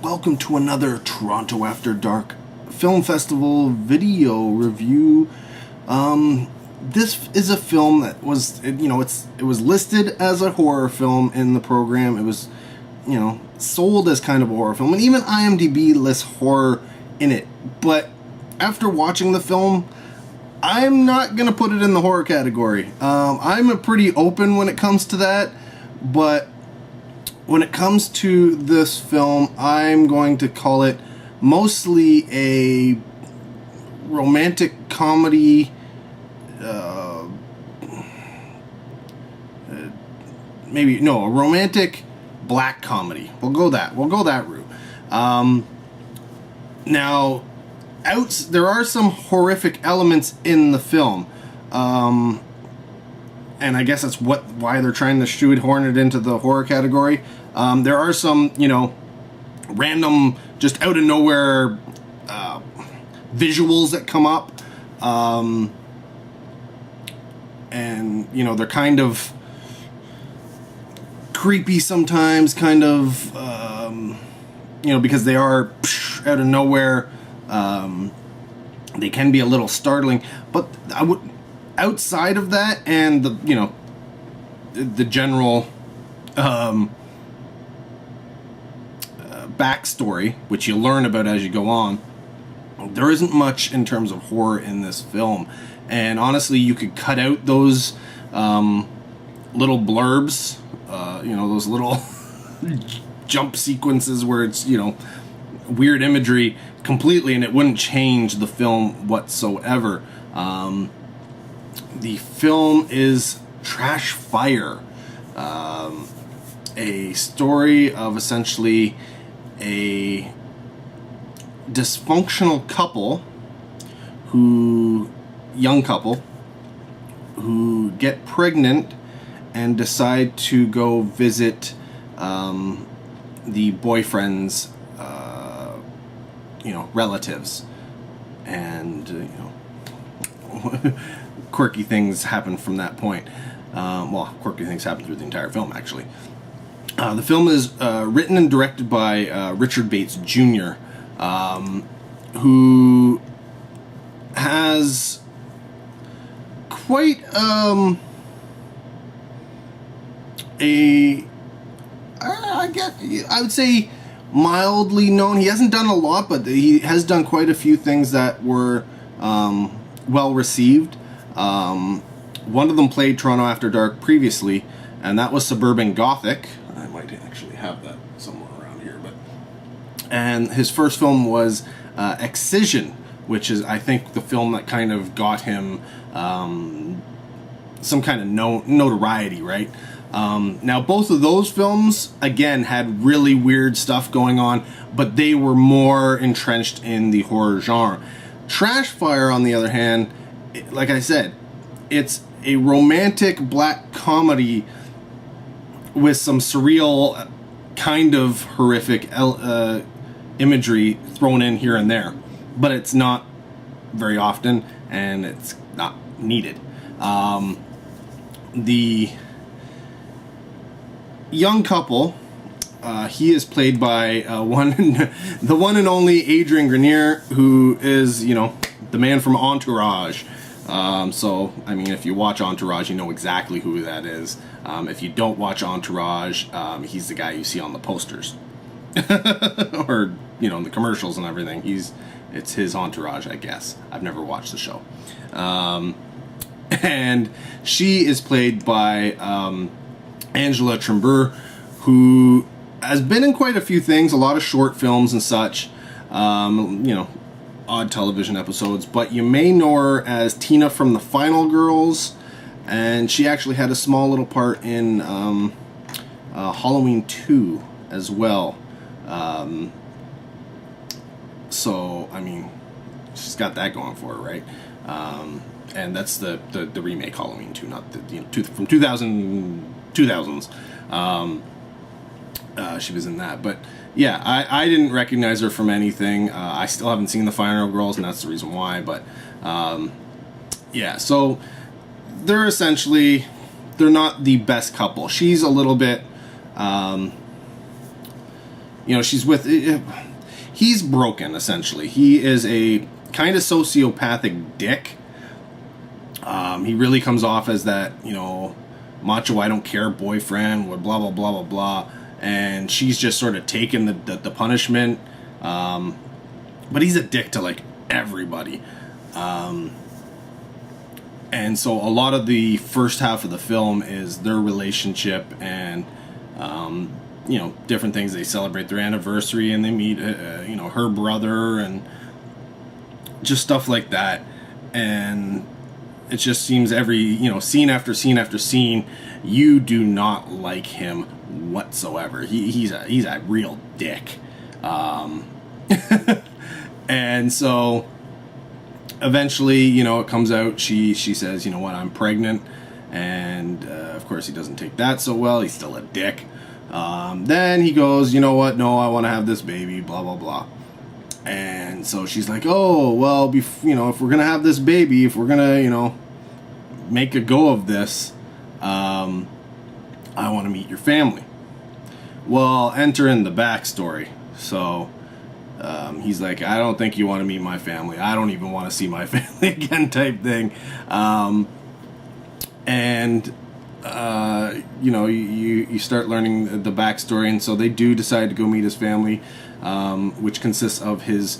welcome to another Toronto After Dark Film Festival video review. This is a film that was, it was listed as a horror film in the program. It was, sold as kind of a horror film, and even IMDb lists horror in it. But after watching the film, I'm not gonna put it in the horror category. I'm a pretty open when it comes to that, but when it comes to this film, I'm going to call it mostly a romantic comedy, a romantic black comedy. We'll go that route. Now, there are some horrific elements in the film, and I guess that's why they're trying to shoehorn it into the horror category. There are some, random, just out of nowhere visuals that come up, and they're kind of creepy sometimes, kind of, because they are out of nowhere. They can be a little startling, but outside of that, and the general backstory, which you learn about as you go on, there isn't much in terms of horror in this film. And honestly, you could cut out those little blurbs, those little jump sequences where it's weird imagery completely, and it wouldn't change the film whatsoever. The film is Trash Fire, a story of essentially a dysfunctional young couple who get pregnant and decide to go visit the boyfriend's relatives, and quirky things happen from that point. Quirky things happen through the entire film, actually. The film is written and directed by Richard Bates Jr., who has quite I would say mildly known. He hasn't done a lot, but he has done quite a few things that were well received. One of them played Toronto After Dark previously, and that was Suburban Gothic. I might actually have that somewhere around here, and his first film was Excision, which is, I think, the film that kind of got him some kind of notoriety, right? Now, both of those films, again, had really weird stuff going on, but they were more entrenched in the horror genre. Trash Fire, on the other hand, like I said, it's a romantic black comedy with some surreal, kind of horrific imagery thrown in here and there. But it's not very often, and it's not needed. The young couple, he is played by the one and only Adrian Grenier, who is, the man from Entourage. So, I mean, if you watch Entourage, you know exactly who that is. If you don't watch Entourage, he's the guy you see on the posters. Or, in the commercials and everything. It's his Entourage, I guess. I've never watched the show. And she is played by Angela Tremblay, who has been in quite a few things, a lot of short films and such, odd television episodes, but you may know her as Tina from The Final Girls, and she actually had a small little part in Halloween 2 as well. So, I mean, she's got that going for her, right? And that's the remake Halloween 2, not the from 2000s. She was in that, but yeah, I didn't recognize her from anything. I still haven't seen The Final Girls, and that's the reason why. But yeah, so they're not the best couple. She's a little bit you know, she's with, he's broken, essentially. He is a kind of sociopathic dick. He really comes off as that, you know, macho, I don't care boyfriend, blah, blah, blah, blah, blah. And she's just sort of taken the punishment. But he's a dick to, like, everybody. And so a lot of the first half of the film is their relationship and, you know, different things. They celebrate their anniversary and they meet, you know, her brother and just stuff like that. And it just seems every, you know, scene after scene after scene, you do not like him whatsoever. He's a real dick. And so eventually, you know, it comes out, she says, you know what, I'm pregnant. And of course he doesn't take that so well. He's still a dick. Then he goes, you know what, no, I want to have this baby, blah, blah, blah. And so she's like, oh, well, you know, if we're going to have this baby, if we're going to, you know, make a go of this, I want to meet your family. Well, enter in the backstory. So he's like, I don't think you want to meet my family. I don't even want to see my family again, type thing. You know, you start learning the backstory. And so they do decide to go meet his family, which consists of his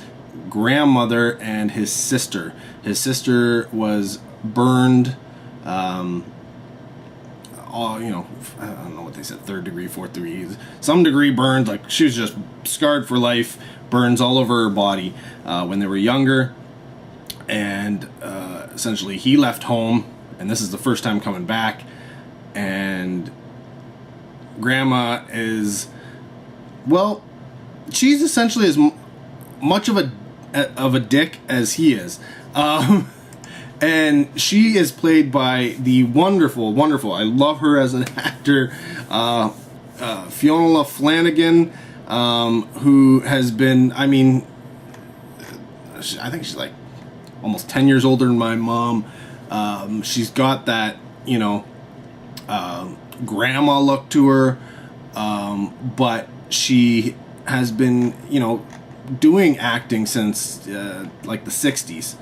grandmother and his sister. His sister was burned, all, you know, I don't know what they said, 3rd degree, 4th degree, some degree burned, like she was just scarred for life, burns all over her body when they were younger. And essentially he left home, and this is the first time coming back, and grandma is, well, she's essentially as much of a dick as he is. And she is played by the wonderful, I love her as an actor, Fiona Flanagan, who has been, I mean, I think she's like almost 10 years older than my mom. She's got that, you know, grandma look to her, but she has been, you know, doing acting since like the 60s.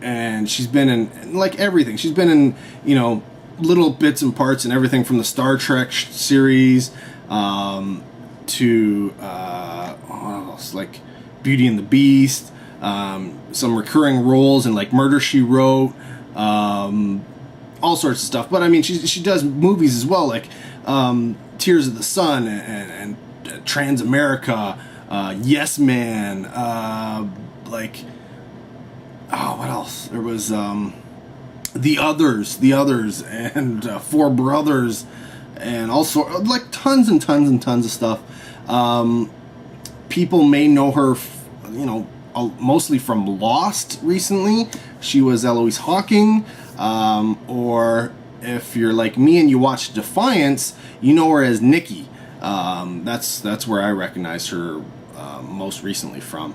And she's been in, like, everything. She's been in, you know, little bits and parts and everything from the Star Trek series to what else, like Beauty and the Beast, some recurring roles in, like, Murder, She Wrote, all sorts of stuff. But I mean, she does movies as well, like Tears of the Sun and Transamerica, Yes Man, like, oh, what else? There was the others, and Four Brothers, and all sorts, like, tons and tons and tons of stuff. People may know her, you know, mostly from Lost recently. She was Eloise Hawking, or if you're like me and you watch Defiance, you know her as Nikki. That's where I recognize her most recently from.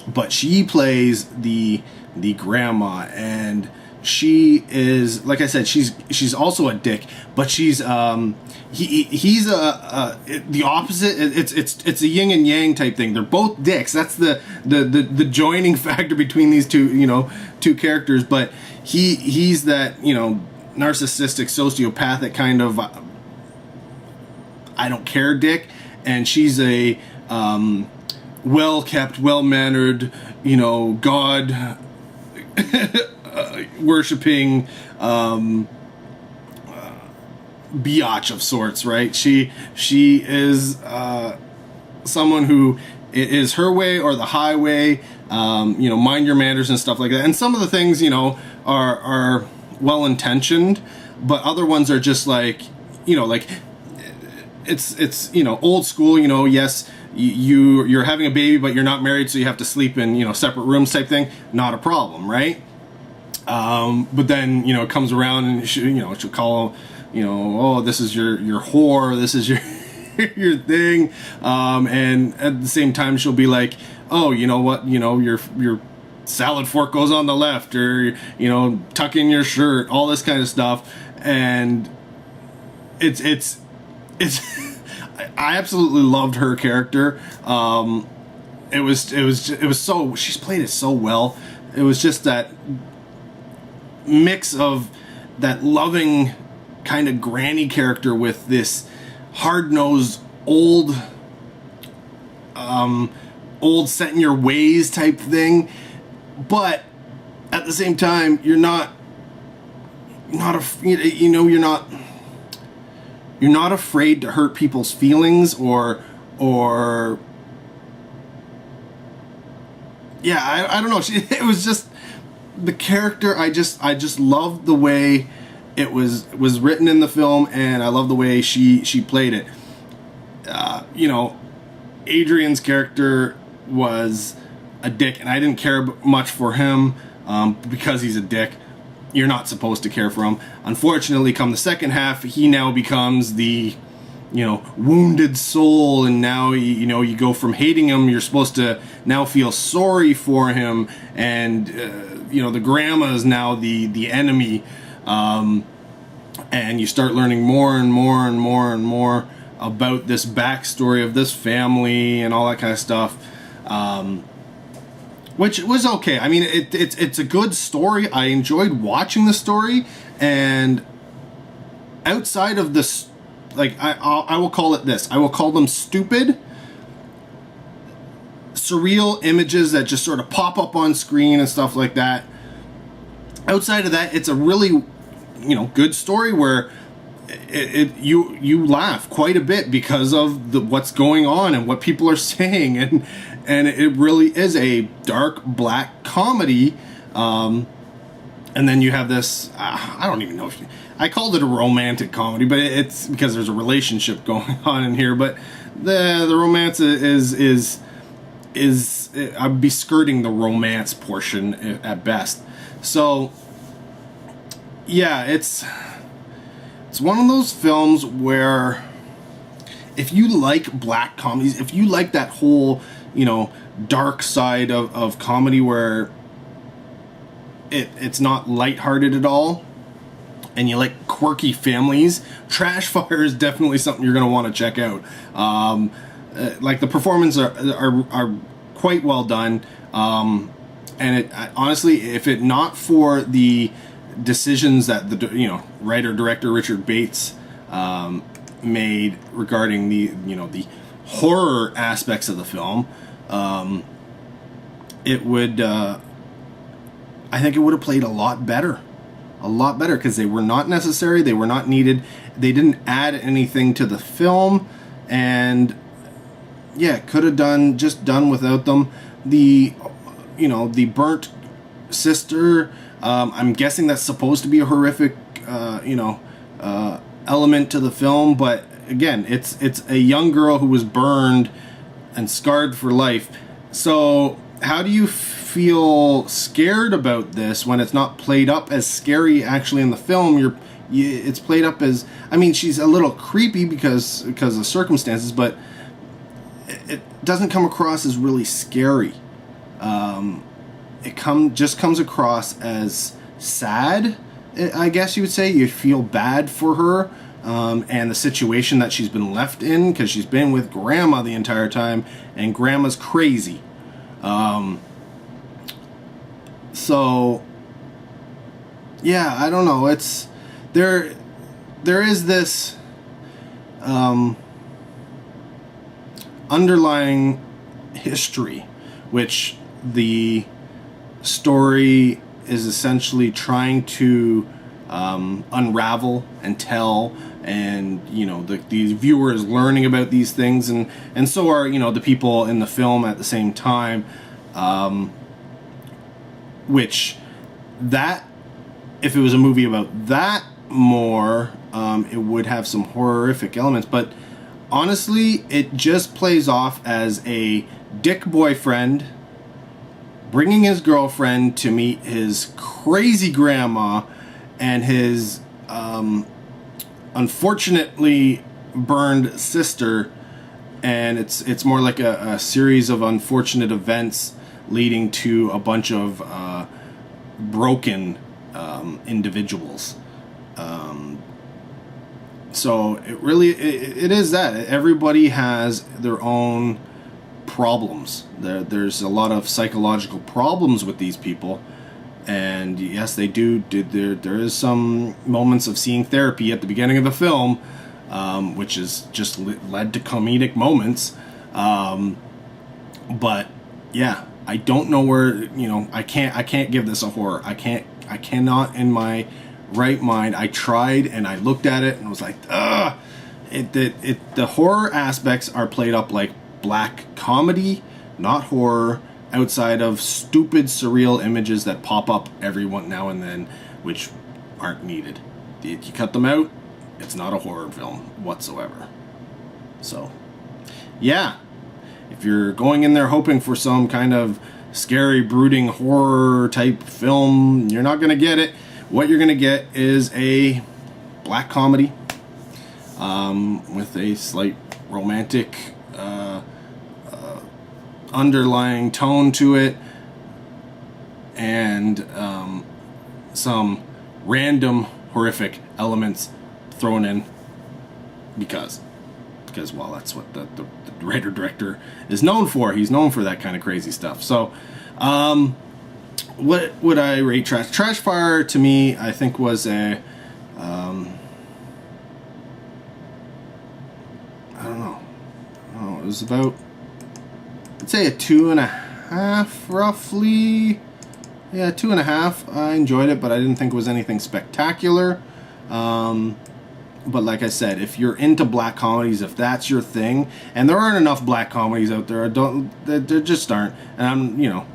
But she plays the grandma, and she is, like I said, she's also a dick, but she's he's the opposite. It's a yin and yang type thing. They're both dicks. That's the joining factor between these two, you know, two characters. But he's that, you know, narcissistic, sociopathic kind of I don't care dick, and she's a well-kept, well-mannered, you know, God worshipping biatch of sorts, right? She is someone who, it is her way or the highway, you know, mind your manners and stuff like that. And some of the things, you know, are well-intentioned, but other ones are just like, you know, like, it's you know, old school, you know, yes, you're having a baby, but you're not married, so you have to sleep in, you know, separate rooms type thing. Not a problem, right? But then, you know, it comes around and she'll call, you know, oh, this is your whore, this is your your thing, and at the same time she'll be like, oh, you know what, you know, your salad fork goes on the left, or, you know, tuck in your shirt, all this kind of stuff. And it's I absolutely loved her character. It was so, she's played it so well. It was just that mix of that loving kind of granny character with this hard-nosed old set in your ways type thing, but at the same time you're not afraid to hurt people's feelings or yeah, I don't know. It was just the character. I just loved the way it was written in the film, and I love the way she played it. Adrian's character was a dick, and I didn't care much for him because he's a dick. You're not supposed to care for him. Unfortunately, come the second half, he now becomes the wounded soul, and now you go from hating him, you're supposed to now feel sorry for him, and the grandma is now the enemy, and you start learning more and more and more and more about this backstory of this family and all that kind of stuff, which was okay. I mean, it's a good story. I enjoyed watching the story, and outside of this, like, I will call it this. I will call them stupid, surreal images that just sort of pop up on screen and stuff like that. Outside of that, it's a really, good story where you laugh quite a bit because of what's going on and what people are saying, and it really is a dark black comedy. And then you have this, I don't even know if I called it a romantic comedy, but it's because there's a relationship going on in here. But the romance is I'd be skirting the romance portion at best. So yeah, it's one of those films where if you like black comedies, if you like that whole dark side of comedy where it's not lighthearted at all, and you like quirky families, Trash Fire is definitely something you're going to want to check out. Like, the performances are quite well done, and it honestly, if it not for the decisions that the writer director Richard Bates made regarding the horror aspects of the film, it would I think it would have played a lot better, because they were not necessary, they were not needed, they didn't add anything to the film, and yeah, could have done without them. The burnt sister, I'm guessing that's supposed to be a horrific element to the film, but again, it's a young girl who was burned and scarred for life. So how do you feel scared about this when it's not played up as scary actually in the film? It's played up as, I mean, she's a little creepy because of circumstances, but it doesn't come across as really scary. It just comes across as sad, I guess you would say. You feel bad for her, and the situation that she's been left in, because she's been with Grandma the entire time, and Grandma's crazy. So yeah, I don't know. It's there is this underlying history, which the story is essentially trying to unravel and tell, and the viewer is learning about these things, and so are the people in the film at the same time, which that, if it was a movie about that more, it would have some horrific elements, but honestly, it just plays off as a dick boyfriend bringing his girlfriend to meet his crazy grandma and his unfortunately burned sister, and it's more like a series of unfortunate events leading to a bunch of broken individuals. So it is that everybody has their own problems. There's a lot of psychological problems with these people, and yes, they do. There is some moments of seeing therapy at the beginning of the film, which is just led to comedic moments. But yeah, I don't know where, you know, I can't give this a horror. I cannot in my right mind. I tried and I looked at it and was like, ugh. The horror aspects are played up like black comedy, not horror, outside of stupid surreal images that pop up every now and then, which aren't needed. If you cut them out, it's not a horror film whatsoever. So yeah, if you're going in there hoping for some kind of scary, brooding horror type film, you're not going to get it. What you're going to get is a black comedy with a slight romantic underlying tone to it, and some random horrific elements thrown in because well, that's what the writer-director is known for. He's known for that kind of crazy stuff. So what would I rate Trash? Trashfire to me, I think, was a I don't know. It was about, I'd say, a 2.5 roughly. Yeah, 2.5. I enjoyed it, but I didn't think it was anything spectacular. But like I said, if you're into black comedies, if that's your thing, and there aren't enough black comedies out there, there just aren't. And I'm, you know,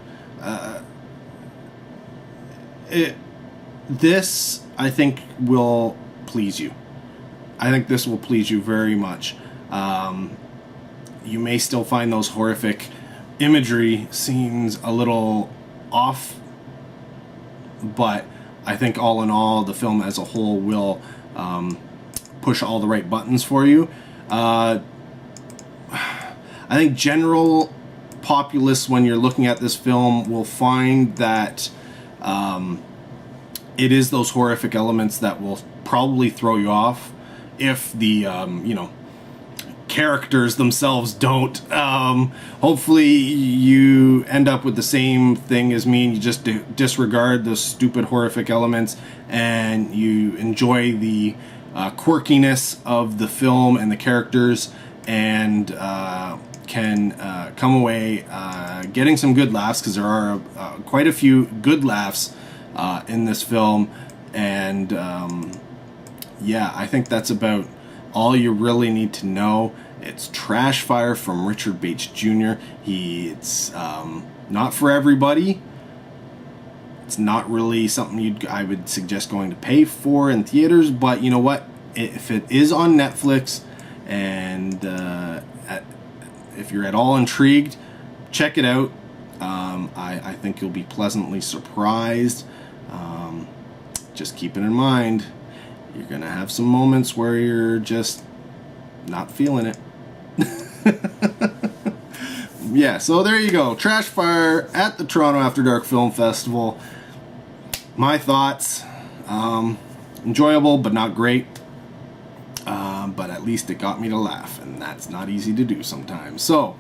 this I think will please you. I think this will please you very much. You may still find those horrific imagery scenes a little off, but I think all in all, the film as a whole will push all the right buttons for you. I think general populace, when you're looking at this film, will find that it is those horrific elements that will probably throw you off if the you know, characters themselves don't. Hopefully you end up with the same thing as me, and you just disregard those stupid horrific elements and you enjoy the quirkiness of the film and the characters, and can come away getting some good laughs, because there are quite a few good laughs in this film. And yeah, I think that's about all you really need to know. It's Trashfire from Richard Bates Jr. It's not for everybody. It's not really something I would suggest going to pay for in theaters, but you know what? If it is on Netflix, and if you're at all intrigued, check it out. I think you'll be pleasantly surprised. Just keep it in mind, you're going to have some moments where you're just not feeling it. Yeah, so there you go. Trashfire at the Toronto After Dark Film Festival. My thoughts, enjoyable but not great, but at least it got me to laugh, and that's not easy to do sometimes. So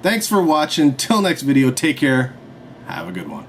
thanks for watching. Till next video, take care, have a good one.